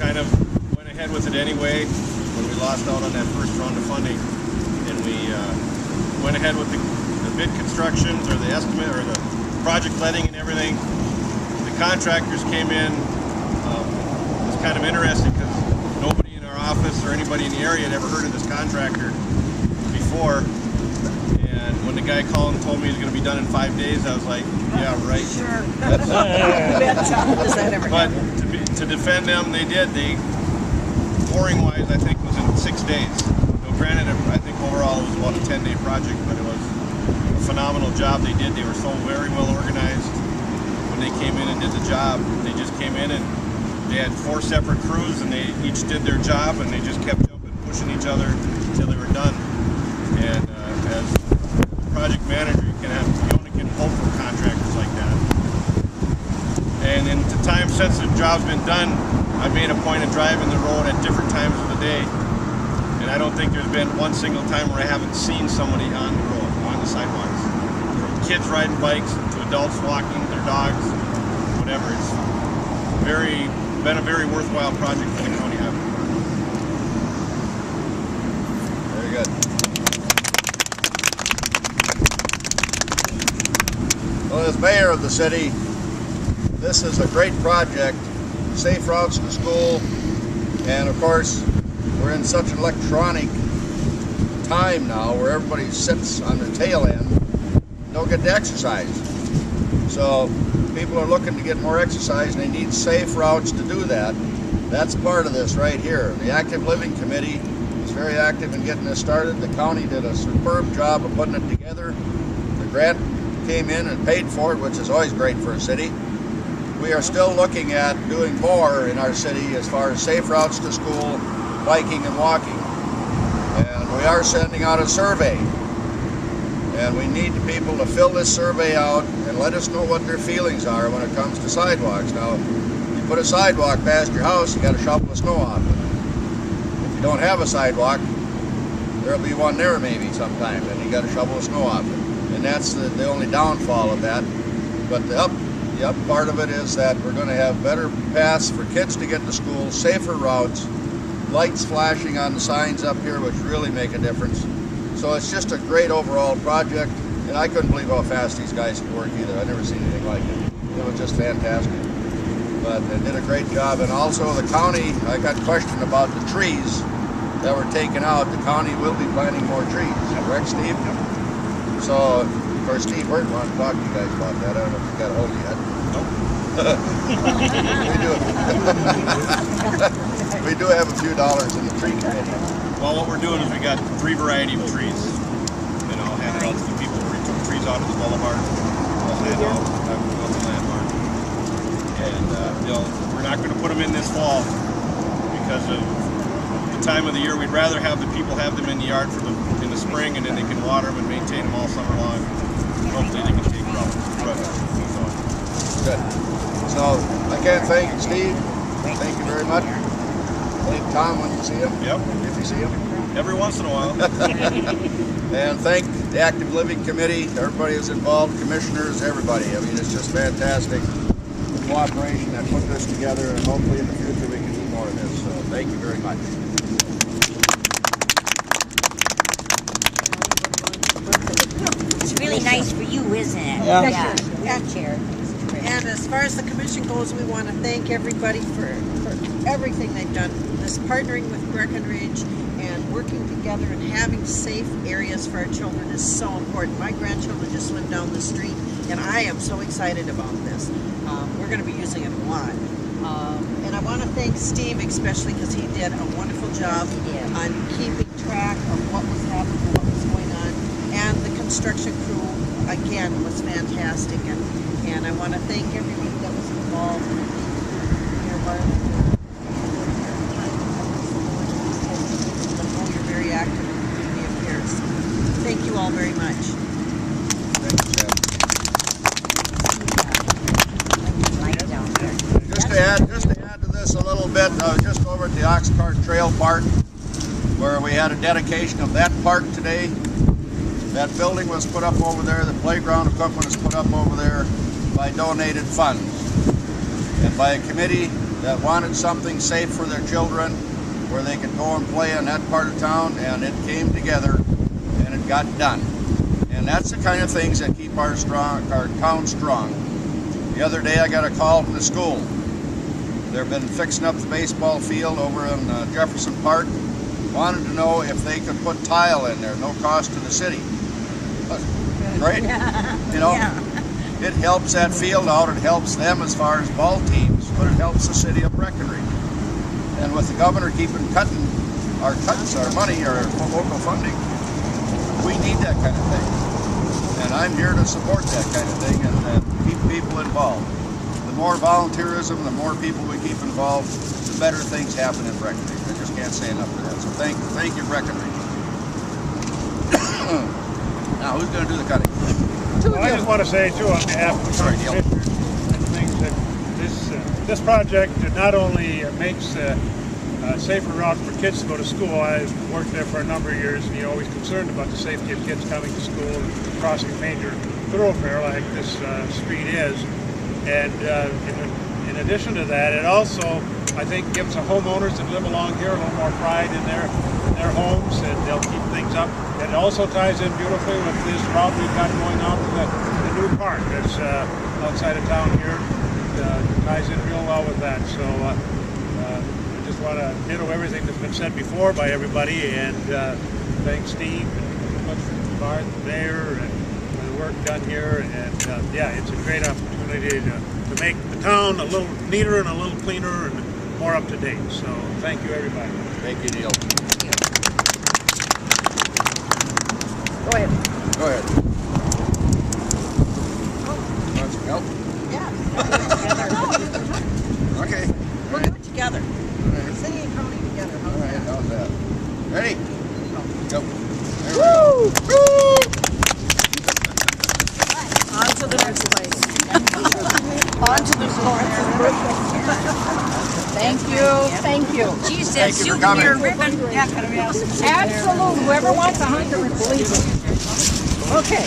kind of went ahead with it anyway when we lost out on that first round of funding, and we went ahead with the bid constructions or the estimate or the project letting and everything. The contractors came in. It was kind of interesting because nobody in our office or anybody in the area had ever heard of this contractor before. And when the guy called and told me he was going to be done in 5 days, I was like, yeah, right. Sure. But to defend them, they did. Pouring-wise, I think was in 6 days. So granted, I think overall it was about a 10-day project, but it was a phenomenal job they did. They were so very well organized when they came in and did the job. They just came in and they had 4 separate crews, and they each did their job, and they just kept jumping, pushing each other until they were done. And as project manager, you only can hope for contractors like that. And in the time since the job's been done, I've made a point of driving the road at different times of the day, and I don't think there's been one single time where I haven't seen somebody on the road, on the sidewalks. From kids riding bikes to adults walking their dogs, whatever. It's been a very worthwhile project for the county. Very good. Well, as mayor of the city, this is a great project. Safe routes to school, and of course, we're in such an electronic time now where everybody sits on the tail end, don't get to exercise. So people are looking to get more exercise, and they need safe routes to do that. That's part of this right here. The Active Living Committee is very active in getting this started. The county did a superb job of putting it together. The grant came in and paid for it, which is always great for a city. We are still looking at doing more in our city as far as safe routes to school, biking and walking. And we are sending out a survey. And we need people to fill this survey out and let us know what their feelings are when it comes to sidewalks. Now, you put a sidewalk past your house, you got to shovel the snow off it. If you don't have a sidewalk, there'll be one there maybe sometime, and you got to shovel the snow off it. And that's the only downfall of that. But the up part of it is that we're going to have better paths for kids to get to school, safer routes, lights flashing on the signs up here, which really make a difference. So it's just a great overall project, and I couldn't believe how fast these guys could work either. I've never seen anything like it. It was just fantastic. But they did a great job, and also the county, I got questioned about the trees that were taken out. The county will be planting more trees, correct, Steve? So, of course, Steve Burton wanted to talk to you guys about that. I don't know if you got a hold of you yet. Nope. We do have a few dollars in the tree committee. Well, what we're doing is we got 3 varieties of trees, and I'll hand it out to the people. We took trees out of the boulevard. We'll hand out the landmark. And we're not going to put them in this fall because of the time of the year. We'd rather have the people have them in the yard in the spring, and then they can water them and maintain them all summer long. Hopefully they can take growth. Good. So I can't thank Steve. Thank you very much. Thank Tom when you see him. Yep. If you see him. Every once in a while. And thank the Active Living Committee, everybody who's involved, commissioners, everybody. I mean, it's just fantastic cooperation that put this together, and hopefully in the future we can do more of this. So thank you very much. It's really nice for you, isn't it? Yeah. Chair. And as far as the commission goes, we want to thank everybody for everything they've done. This partnering with Breckenridge and working together and having safe areas for our children is so important. My grandchildren just live down the street, and I am so excited about this. We're going to be using it a lot. And I want to thank Steve especially because he did a wonderful job on keeping track of what was happening, what was going on. And the construction crew, again, was fantastic. And I want to thank everybody that was involved in your part. I know you're very active in community affairs. Thank you all very much. Thank you, Sam. Just to add to this a little bit, I was just over at the Ox Cart Trail Park where we had a dedication of that park today. That building was put up over there, the playground equipment was put up over there by donated funds and by a committee that wanted something safe for their children where they could go and play in that part of town, and it came together and it got done. And that's the kind of things that keep our town strong. The other day I got a call from the school. They've been fixing up the baseball field over in Jefferson Park. Wanted to know if they could put tile in there, no cost to the city. Great. You know, it helps that field out, it helps them as far as ball teams, but it helps the city of Breckenridge. And with the governor keeping cutting our money, our local funding, we need that kind of thing. And I'm here to support that kind of thing and keep people involved. The more volunteerism, the more people we keep involved, the better things happen in Breckenridge. I just can't say enough for that. So thank you, Breckenridge. Now, who's going to do the cutting? Well, I just want to say, too, on behalf of the commissioners and things that this project not only makes a safer route for kids to go to school. I worked there for a number of years, and you're always concerned about the safety of kids coming to school and crossing a major thoroughfare like this street is. And in addition to that, it also, I think, gives the homeowners that live along here a little more pride in their homes, and they'll keep things up. And it also ties in beautifully with this route we've got going out to the new park that's outside of town here. It ties in real well with that. So I just want to ditto everything that's been said before by everybody, and thank Steve and Bart there and the work done here. And yeah, it's a great opportunity to make the town a little neater and a little cleaner and more up to date. So thank you, everybody. Thank you, Neil. Go ahead. Go ahead. Want some help? Yeah. Okay. We'll do it together. All right. City and county together. All right, how's that? Ready? Go. Woo! Woo! On to the next place. On to the floor. Thank you. Thank you. She said Thank you for coming. souvenir ribbon. Yeah, Absolutely. Whoever wants a 100, please. Okay.